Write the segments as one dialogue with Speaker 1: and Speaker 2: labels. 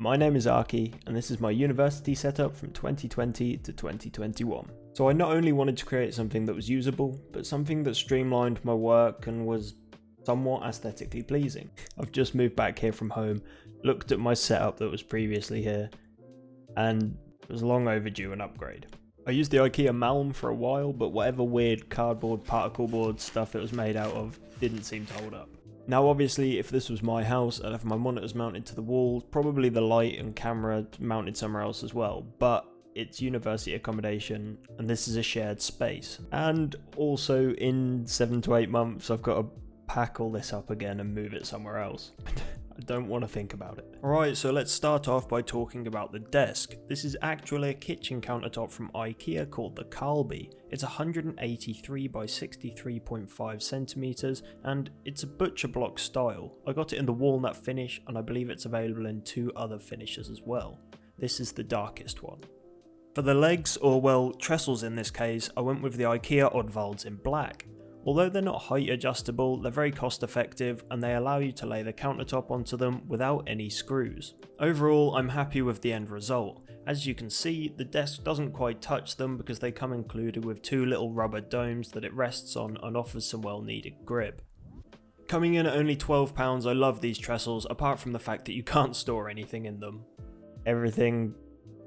Speaker 1: My name is Aki, and this is my university setup from 2020 to 2021. So I not only wanted to create something that was usable, but something that streamlined my work and was somewhat aesthetically pleasing. I've just moved back here from home, looked at my setup that was previously here, and it was long overdue an upgrade. I used the IKEA Malm for a while, but whatever weird cardboard, particle board stuff it was made out of didn't seem to hold up. Now obviously if this was my house, I'd have my monitors mounted to the wall, probably the light and camera mounted somewhere else as well, but it's university accommodation and this is a shared space. And also in 7 to 8 months I've got to pack all this up again and move it somewhere else. I don't want to think about it. Alright, so let's start off by talking about the desk. This is actually a kitchen countertop from IKEA called the karlby. It's 183 by 63.5 centimeters and it's a butcher block style. I got it in the walnut finish and I believe it's available in 2 other finishes as well. This is the darkest one. For the legs, or well, trestles in this case, I went with the IKEA ODDVALDs in black. Although they're not height adjustable, they're very cost effective and they allow you to lay the countertop onto them without any screws. Overall, I'm happy with the end result. As you can see, the desk doesn't quite touch them because they come included with 2 little rubber domes that it rests on and offers some well needed grip. Coming in at only £12, I love these trestles apart from the fact that you can't store anything in them. Everything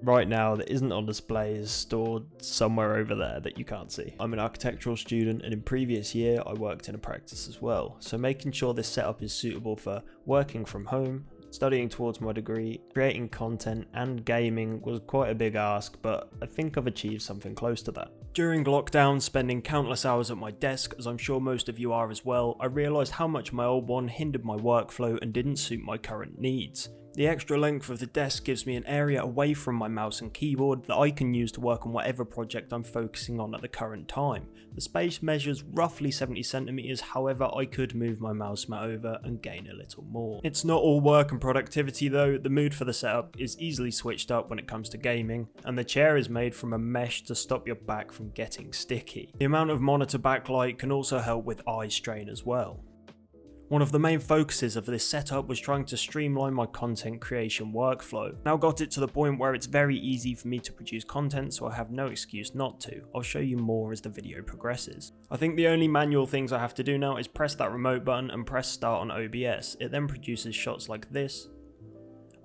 Speaker 1: right now that isn't on display is stored somewhere over there that you can't see. I'm an architectural student and in previous year I worked in a practice as well, so making sure this setup is suitable for working from home, studying towards my degree, creating content and gaming was quite a big ask, but I think I've achieved something close to that. During lockdown, spending countless hours at my desk, as I'm sure most of you are as well, I realised how much my old one hindered my workflow and didn't suit my current needs. The extra length of the desk gives me an area away from my mouse and keyboard that I can use to work on whatever project I'm focusing on at the current time. The space measures roughly 70 centimeters, however I could move my mouse mat over and gain a little more. It's not all work and productivity though, the mood for the setup is easily switched up when it comes to gaming, and the chair is made from a mesh to stop your back from getting sticky. The amount of monitor backlight can also help with eye strain as well. One of the main focuses of this setup was trying to streamline my content creation workflow. Now got it to the point where it's very easy for me to produce content, so I have no excuse not to. I'll show you more as the video progresses. I think the only manual things I have to do now is press that remote button and press start on OBS. It then produces shots like this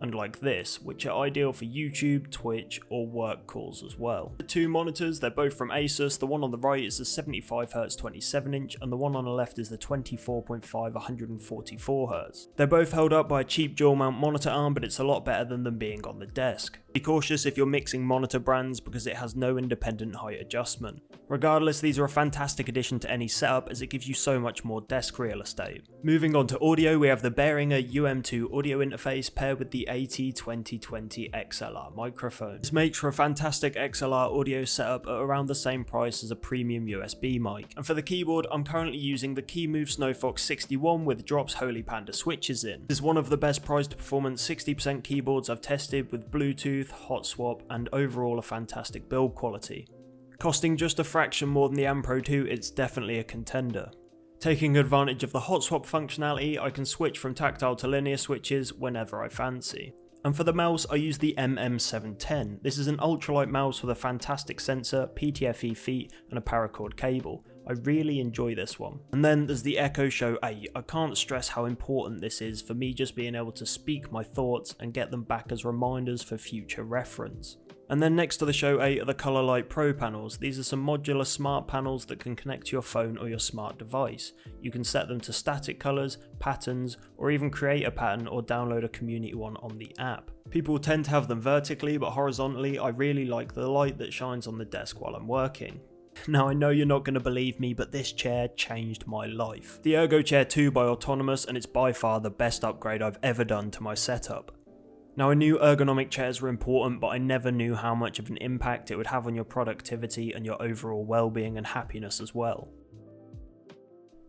Speaker 1: and like this, which are ideal for YouTube, Twitch or work calls as well. The 2 monitors, they're both from Asus. The one on the right is the 75Hz 27-inch and the one on the left is the 24.5 144Hz. They're both held up by a cheap dual mount monitor arm, but it's a lot better than them being on the desk. Be cautious if you're mixing monitor brands because it has no independent height adjustment. Regardless, these are a fantastic addition to any setup as it gives you so much more desk real estate. Moving on to audio, we have the Behringer UM2 audio interface paired with the AT2020 XLR microphone. This makes for a fantastic XLR audio setup at around the same price as a premium USB mic. And for the keyboard, I'm currently using the Keymove Snowfox 61 with Drops Holy Panda switches in. This is one of the best price to performance 60% keyboards I've tested with Bluetooth, hot swap and overall a fantastic build quality. Costing just a fraction more than the Ampro 2, it's definitely a contender. Taking advantage of the hot swap functionality, I can switch from tactile to linear switches whenever I fancy. And for the mouse, I use the MM710. This is an ultralight mouse with a fantastic sensor, PTFE feet and a paracord cable. I really enjoy this one. And then there's the Echo Show 8. I can't stress how important this is for me just being able to speak my thoughts and get them back as reminders for future reference. And then next to the Show 8 are the Colorlight Pro panels. These are some modular smart panels that can connect to your phone or your smart device. You can set them to static colours, patterns, or even create a pattern or download a community one on the app. People tend to have them vertically, but horizontally I really like the light that shines on the desk while I'm working. Now I know you're not going to believe me, but this chair changed my life. The Ergo Chair 2 by Autonomous, and it's by far the best upgrade I've ever done to my setup. Now I knew ergonomic chairs were important, but I never knew how much of an impact it would have on your productivity and your overall well-being and happiness as well.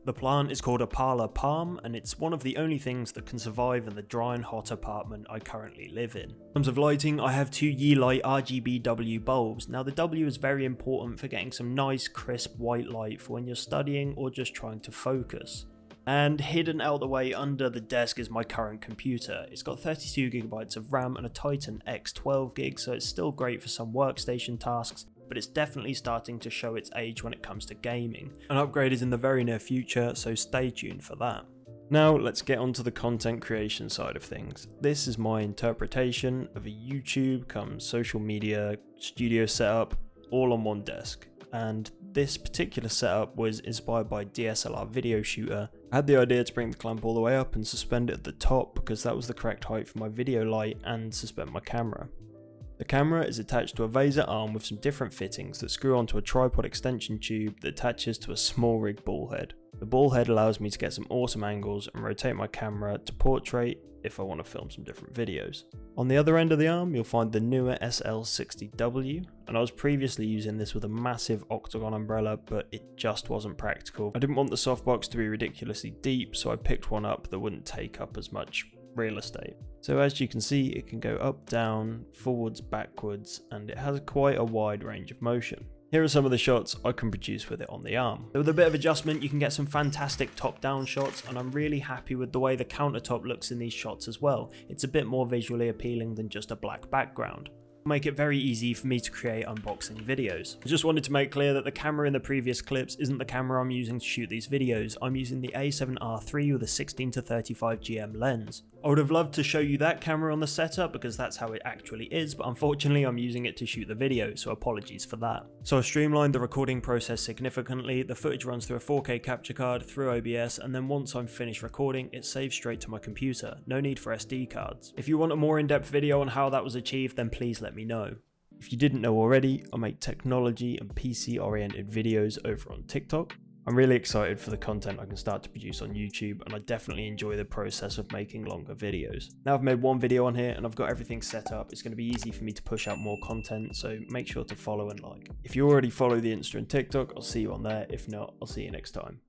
Speaker 1: The plant is called a parlour palm, and it's one of the only things that can survive in the dry and hot apartment I currently live in. In terms of lighting, I have 2 Yeelight RGB bulbs. Now the W is very important for getting some nice crisp white light for when you're studying or just trying to focus. And hidden out the way under the desk is my current computer. It's got 32GB of RAM and a Titan X12GB, so it's still great for some workstation tasks, but it's definitely starting to show its age when it comes to gaming. An upgrade is in the very near future, so stay tuned for that. Now let's get onto the content creation side of things. This is my interpretation of a YouTube cum social media studio setup all on one desk. And this particular setup was inspired by DSLR video shooter. I had the idea to bring the clamp all the way up and suspend it at the top because that was the correct height for my video light and suspend my camera. The camera is attached to a Vaser arm with some different fittings that screw onto a tripod extension tube that attaches to a SMALLRIG ball head. The ball head allows me to get some awesome angles and rotate my camera to portrait if I want to film some different videos. On the other end of the arm you'll find the NEEWER SL60W, and I was previously using this with a massive octagon umbrella, but it just wasn't practical. I didn't want the softbox to be ridiculously deep, so I picked one up that wouldn't take up as much real estate. So as you can see, it can go up, down, forwards, backwards, and it has quite a wide range of motion. Here are some of the shots I can produce with it on the arm. So with a bit of adjustment you can get some fantastic top-down shots, and I'm really happy with the way the countertop looks in these shots as well. It's a bit more visually appealing than just a black background. Make it very easy for me to create unboxing videos. I just wanted to make clear that the camera in the previous clips isn't the camera I'm using to shoot these videos. I'm using the A7R III with a 16-35GM lens. I would have loved to show you that camera on the setup because that's how it actually is, but unfortunately I'm using it to shoot the video, so apologies for that. So I've streamlined the recording process significantly. The footage runs through a 4K capture card, through OBS, and then once I'm finished recording, it saves straight to my computer. No need for SD cards. If you want a more in-depth video on how that was achieved, then please let me know. If you didn't know already, I make technology and PC oriented videos over on TikTok. I'm really excited for the content I can start to produce on YouTube, and I definitely enjoy the process of making longer videos. Now I've made one video on here and I've got everything set up, it's going to be easy for me to push out more content, so make sure to follow and like. If you already follow the Insta and TikTok, I'll see you on there. If not, I'll see you next time.